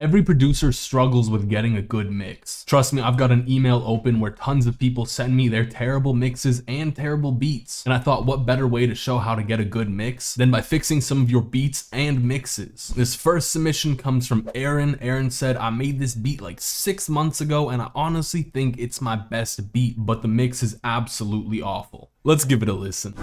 Every producer struggles with getting a good mix. Trust me, I've got an email open where tons of people send me their terrible mixes and terrible beats. And I thought, what better way to show how to get a good mix than by fixing some of your beats and mixes. This first submission comes from Aaron. Aaron said, I made this beat like 6 months ago and I honestly think it's my best beat, but the mix is absolutely awful. Let's give it a listen.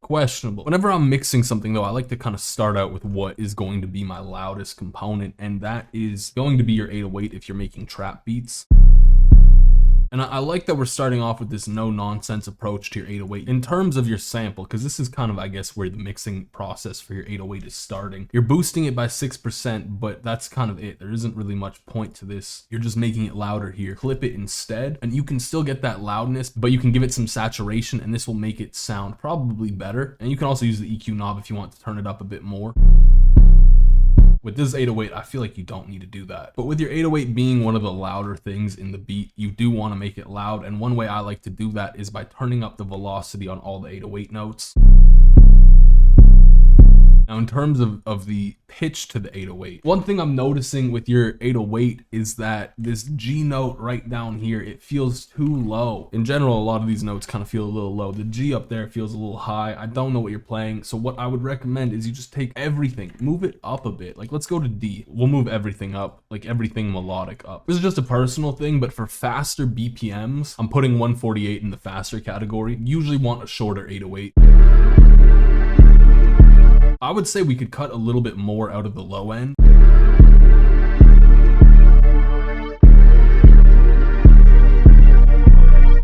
Questionable. Whenever I'm mixing something though, I like to kind of start out with what is going to be my loudest component, and that is going to be your 808 if you're making trap beats. And I like that we're starting off with this no-nonsense approach to your 808 in terms of your sample, because this is kind of, I guess, where the mixing process for your 808 is starting. You're boosting it by 6%, but that's kind of it. There isn't really much point to this. You're just making it louder here. Clip it instead, and you can still get that loudness, but you can give it some saturation, and this will make it sound probably better. And you can also use the EQ knob if you want to turn it up a bit more. With this 808, I feel like you don't need to do that. But with your 808 being one of the louder things in the beat, you do want to make it loud. And one way I like to do that is by turning up the velocity on all the 808 notes. Now, in terms of the pitch to the 808, one thing I'm noticing with your 808 is that this G note right down here, it feels too low. In general, a lot of these notes kind of feel a little low. The G up there feels a little high. I don't know what you're playing. So what I would recommend is you just take everything, move it up a bit. Like, let's go to D. We'll move everything up, like everything melodic up. This is just a personal thing, but for faster BPMs, I'm putting 148 in the faster category. You usually want a shorter 808. I would say we could cut a little bit more out of the low end.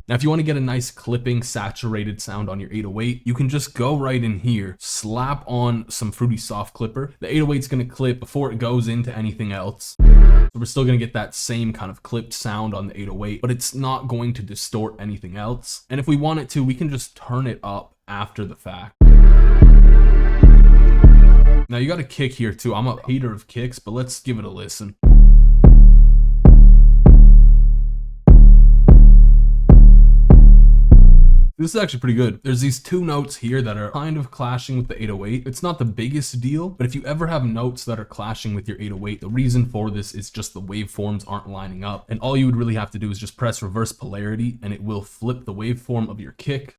Now, if you want to get a nice clipping, saturated sound on your 808, you can just go right in here, slap on some Fruity Soft Clipper. The 808 is going to clip before it goes into anything else. So we're still going to get that same kind of clipped sound on the 808, but it's not going to distort anything else. And if we want it to, we can just turn it up after the fact. Now, you got a kick here too. I'm a hater of kicks, but let's give it a listen. This is actually pretty good. There's these two notes here that are kind of clashing with the 808. It's not the biggest deal, but if you ever have notes that are clashing with your 808, the reason for this is just the waveforms aren't lining up. And all you would really have to do is just press reverse polarity and it will flip the waveform of your kick.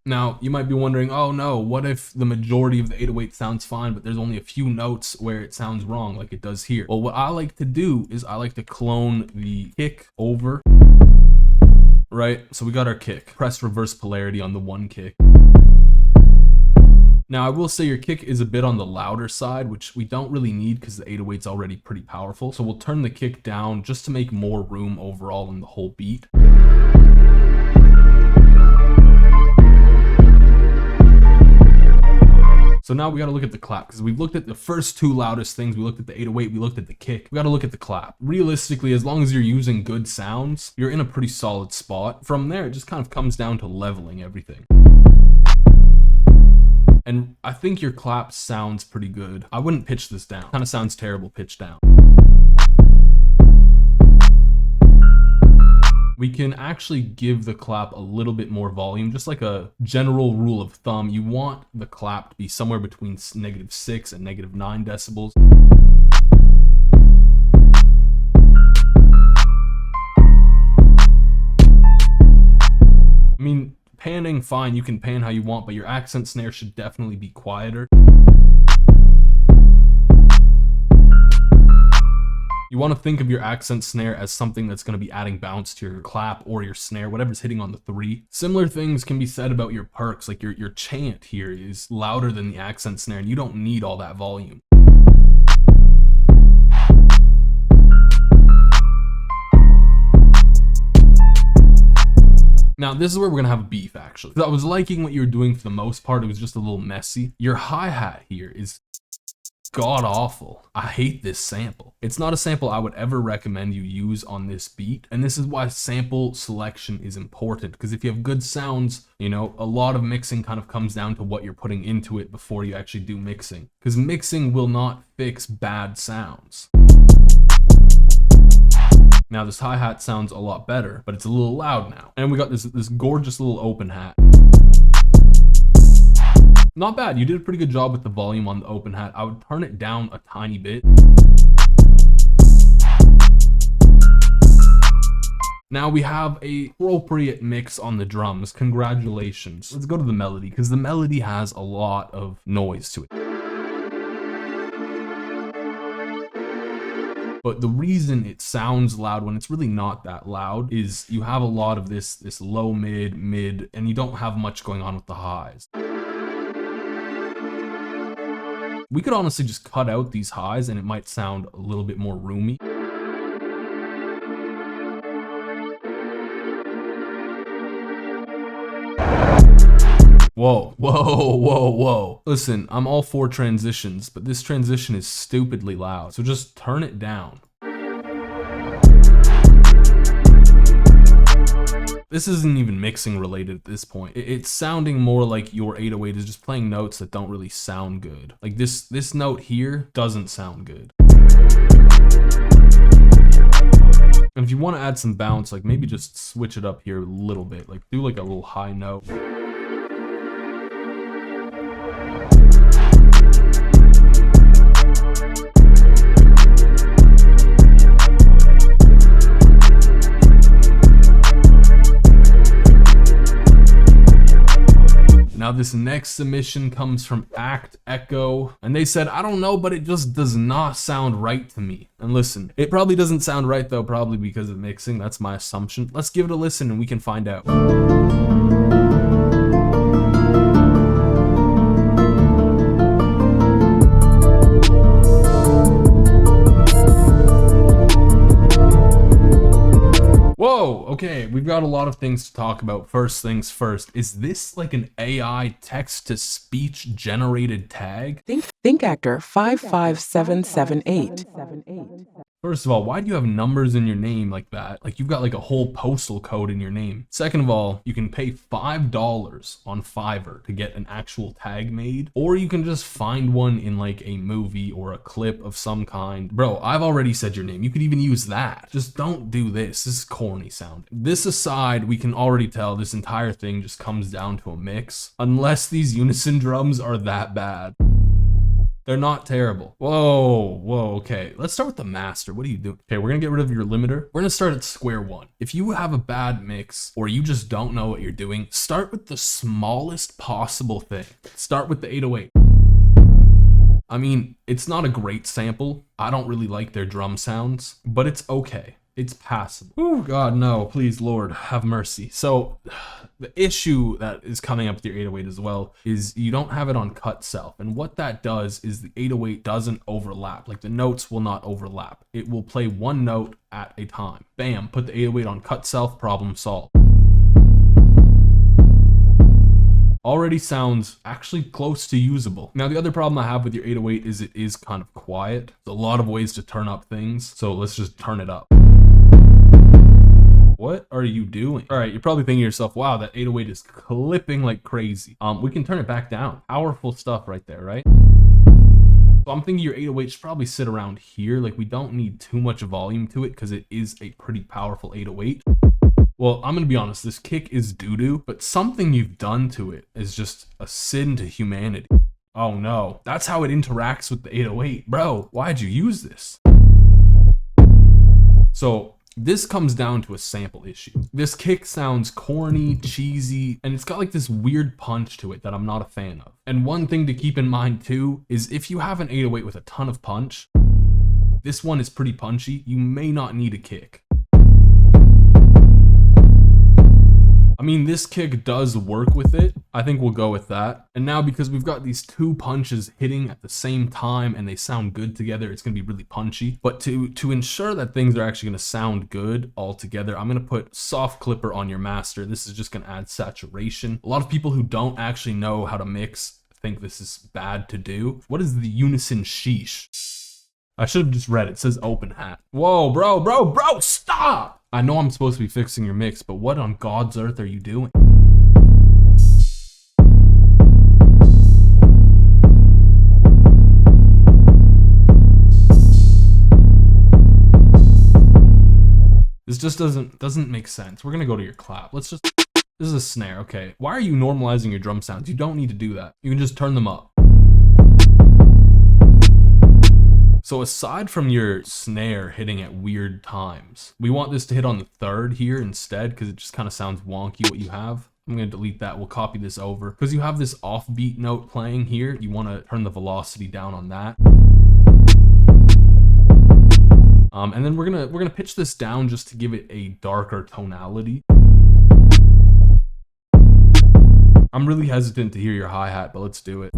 Now, you might be wondering, oh no, what if the majority of the 808 sounds fine, but there's only a few notes where it sounds wrong, like it does here? Well, what I like to do is I like to clone the kick over, right? So we got our kick. Press reverse polarity on the one kick. Now, I will say your kick is a bit on the louder side, which we don't really need because the 808's already pretty powerful. So we'll turn the kick down just to make more room overall in the whole beat. So now we got to look at the clap, because we've looked at the first two loudest things. We looked at the 808, we looked at the kick. We got to look at the clap. Realistically, as long as you're using good sounds, you're in a pretty solid spot. From there, it just kind of comes down to leveling everything. And I think your clap sounds pretty good. I wouldn't pitch this down. Kind of sounds terrible pitched down. We can actually give the clap a little bit more volume, just like a general rule of thumb. You want the clap to be somewhere between -6 and -9 decibels. I mean, panning, fine, you can pan how you want, but your accent snare should definitely be quieter. You want to think of your accent snare as something that's going to be adding bounce to your clap or your snare, whatever's hitting on the 3. Similar things can be said about your perks, like your chant here is louder than the accent snare, and you don't need all that volume. Now, this is where we're going to have a beef, actually. I was liking what you were doing for the most part. It was just a little messy. Your hi-hat here is god awful. I hate this sample. It's not a sample I would ever recommend you use on this beat, and this is why sample selection is important, because if you have good sounds, you know, a lot of mixing kind of comes down to what you're putting into it before you actually do mixing, because mixing will not fix bad sounds. Now this hi-hat sounds a lot better, but it's a little loud now. And we got this gorgeous little open hat. Not bad, you did a pretty good job with the volume on the open hat. I would turn it down a tiny bit. Now we have a appropriate mix on the drums. Congratulations. Let's go to the melody, because the melody has a lot of noise to it. But the reason it sounds loud when it's really not that loud is you have a lot of this low mid, and you don't have much going on with the highs. We could honestly just cut out these highs and it might sound a little bit more roomy. Whoa, whoa, whoa, whoa. Listen, I'm all for transitions, but this transition is stupidly loud, so just turn it down. This isn't even mixing related at this point. It's sounding more like your 808 is just playing notes that don't really sound good. Like this note here doesn't sound good. And if you want to add some bounce, like maybe just switch it up here a little bit, like do like a little high note. Now this next submission comes from Act Echo, and they said, I don't know, but it just does not sound right to me. And listen, it probably doesn't sound right though, probably because of mixing. That's my assumption. Let's give it a listen and we can find out. Whoa, okay, we've got a lot of things to talk about. First things first, is this like an AI text-to-speech generated tag? Think actor 55778. First of all, why do you have numbers in your name like that? Like you've got like a whole postal code in your name. Second of all, you can pay $5 on Fiverr to get an actual tag made, or you can just find one in like a movie or a clip of some kind. Bro, I've already said your name. You could even use that. Just don't do this. This is corny sounding. This aside, we can already tell this entire thing just comes down to a mix. Unless these unison drums are that bad. They're not terrible. Whoa, okay. Let's start with the master. What are you doing? Okay, we're gonna get rid of your limiter. We're gonna start at square one. If you have a bad mix or you just don't know what you're doing, start with the smallest possible thing. Start with the 808. I mean, it's not a great sample. I don't really like their drum sounds, but it's okay. It's passable. Oh God, no, please, Lord, have mercy. So the issue that is coming up with your 808 as well is you don't have it on cut self. And what that does is the 808 doesn't overlap. Like the notes will not overlap. It will play one note at a time. Bam, put the 808 on cut self, problem solved. Already sounds actually close to usable. Now the other problem I have with your 808 is it is kind of quiet. There's a lot of ways to turn up things, so let's just turn it up. What are you doing? All right, you're probably thinking to yourself, wow, that 808 is clipping like crazy. We can turn it back down. Powerful stuff right there, right? So I'm thinking your 808 should probably sit around here. Like we don't need too much volume to it because it is a pretty powerful 808. Well, I'm gonna be honest, this kick is doo-doo, but something you've done to it is just a sin to humanity. Oh no, that's how it interacts with the 808. Bro, why'd you use this? So this comes down to a sample issue. This kick sounds corny, cheesy, and it's got like this weird punch to it that I'm not a fan of. And one thing to keep in mind too is if you have an 808 with a ton of punch, this one is pretty punchy, you may not need a kick. I mean, this kick does work with it. I think we'll go with that. And now because we've got these two punches hitting at the same time and they sound good together, it's gonna be really punchy. But to ensure that things are actually gonna sound good all together, I'm gonna put soft clipper on your master. This is just gonna add saturation. A lot of people who don't actually know how to mix think this is bad to do. What is the unison sheesh? I should have just read it. It says open hat. Whoa, bro, stop! I know I'm supposed to be fixing your mix, but what on God's earth are you doing? This just doesn't make sense. We're gonna go to your clap. This is a snare. Okay, why are you normalizing your drum sounds? You don't need to do that. You can just turn them up. So aside from your snare hitting at weird times, we want this to hit on the third here instead, because it just kind of sounds wonky what you have. I'm going to delete that. We'll copy this over. Because you have this offbeat note playing here, you want to turn the velocity down on that. And then we're gonna pitch this down just to give it a darker tonality. I'm really hesitant to hear your hi-hat, but let's do it.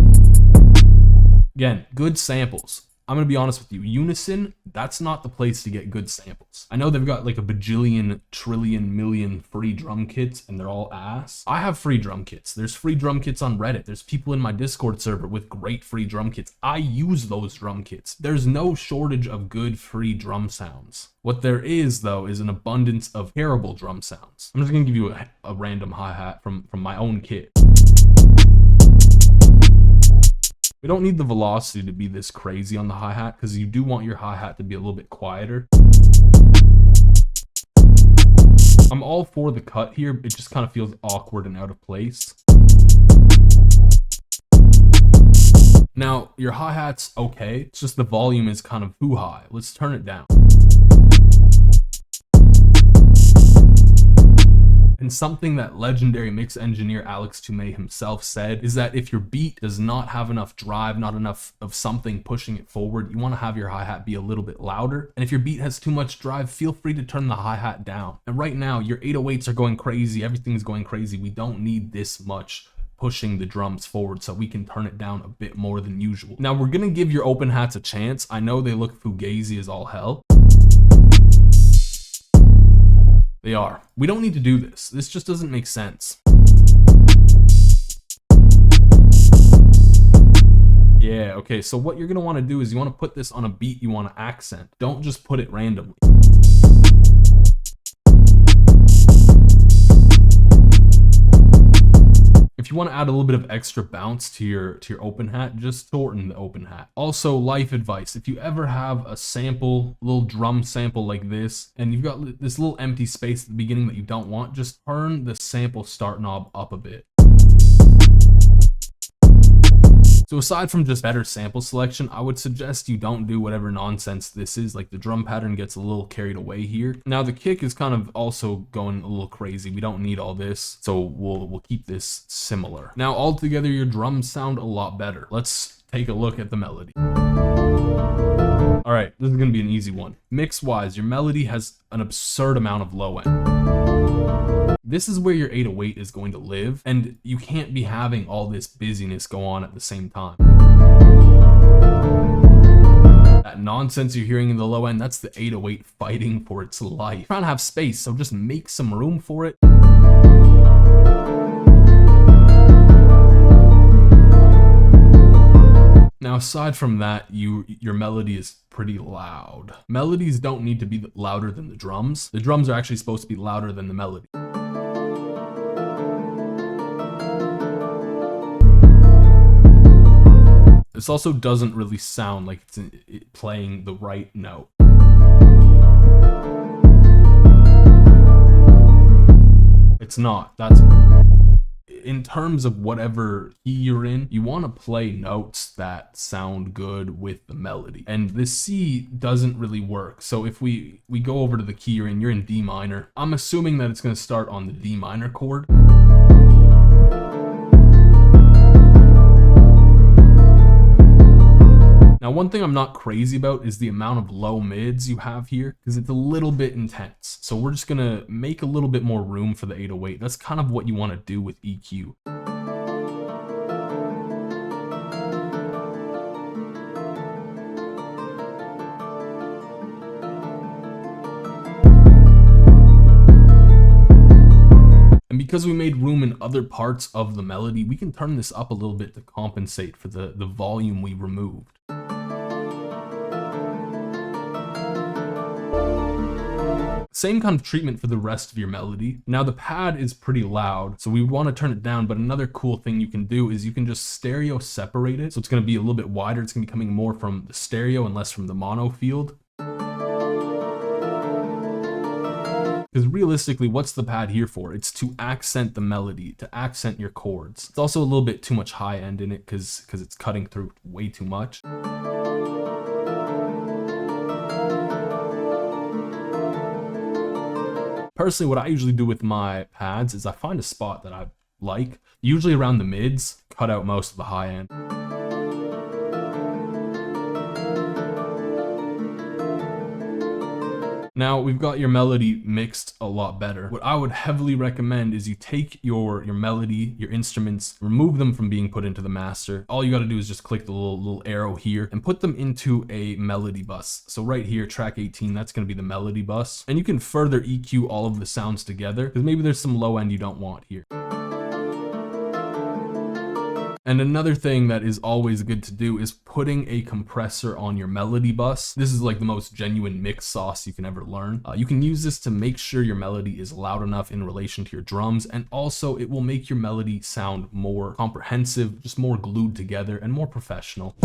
Again, good samples. I'm gonna be honest with you, Unison, that's not the place to get good samples. I know they've got like a bajillion, trillion, million free drum kits and they're all ass. I have free drum kits. There's free drum kits on Reddit. There's people in my Discord server with great free drum kits. I use those drum kits. There's no shortage of good free drum sounds. What there is though is an abundance of terrible drum sounds. I'm just gonna give you a random hi-hat from my own kit. We don't need the velocity to be this crazy on the hi-hat because you do want your hi-hat to be a little bit quieter. I'm all for the cut here, it just kind of feels awkward and out of place. Now, your hi-hat's okay, it's just the volume is kind of too high. Let's turn it down. And something that legendary mix engineer Alex Toomey himself said is that if your beat does not have enough drive, not enough of something pushing it forward, you want to have your hi-hat be a little bit louder. And if your beat has too much drive, feel free to turn the hi-hat down. And right now, your 808s are going crazy, everything's going crazy. We don't need this much pushing the drums forward, so we can turn it down a bit more than usual. Now, we're gonna give your open hats a chance. I know they look fugazi as all hell. They are. We don't need to do this. This just doesn't make sense. Yeah, okay, so what you're gonna wanna do is you wanna put this on a beat you wanna accent. Don't just put it randomly. If you want to add a little bit of extra bounce to your open hat, just shorten the open hat. Also, life advice, if you ever have a sample, little drum sample like this, and you've got this little empty space at the beginning that you don't want, just turn the sample start knob up a bit. So aside from just better sample selection, I would suggest you don't do whatever nonsense this is. Like the drum pattern gets a little carried away here. Now the kick is kind of also going a little crazy. We don't need all this, so we'll keep this similar. Now altogether, your drums sound a lot better. Let's take a look at the melody. All right, this is gonna be an easy one. Mix-wise, your melody has an absurd amount of low end. This is where your 808 is going to live, and you can't be having all this busyness go on at the same time. That nonsense you're hearing in the low end, that's the 808 fighting for its life. You're trying to have space, so just make some room for it. Now, aside from that, your melody is pretty loud. Melodies don't need to be louder than the drums. The drums are actually supposed to be louder than the melody. This also doesn't really sound like it's playing the right note. It's not. That's in terms of whatever key you're in, you want to play notes that sound good with the melody. And this C doesn't really work. So if we go over to the key you're in D minor, I'm assuming that it's going to start on the D minor chord. Now, one thing I'm not crazy about is the amount of low mids you have here, because it's a little bit intense. So we're just gonna make a little bit more room for the 808. That's kind of what you want to do with EQ. And because we made room in other parts of the melody, we can turn this up a little bit to compensate for the volume we removed. Same kind of treatment for the rest of your melody. Now the pad is pretty loud, so we want to turn it down, but another cool thing you can do is you can just stereo separate it. So it's going to be a little bit wider. It's going to be coming more from the stereo and less from the mono field. Because realistically, what's the pad here for? It's to accent the melody, to accent your chords. It's also a little bit too much high end in it because it's cutting through way too much. Personally, what I usually do with my pads is I find a spot that I like, usually around the mids, cut out most of the high end. Now we've got your melody mixed a lot better. What I would heavily recommend is you take your melody, your instruments, remove them from being put into the master. All you got to do is just click the little arrow here and put them into a melody bus. So right here, track 18, that's going to be the melody bus. And you can further EQ all of the sounds together because maybe there's some low end you don't want here. And another thing that is always good to do is putting a compressor on your melody bus. This is like the most genuine mix sauce you can ever learn. You can use this to make sure your melody is loud enough in relation to your drums, and also it will make your melody sound more comprehensive, just more glued together and more professional.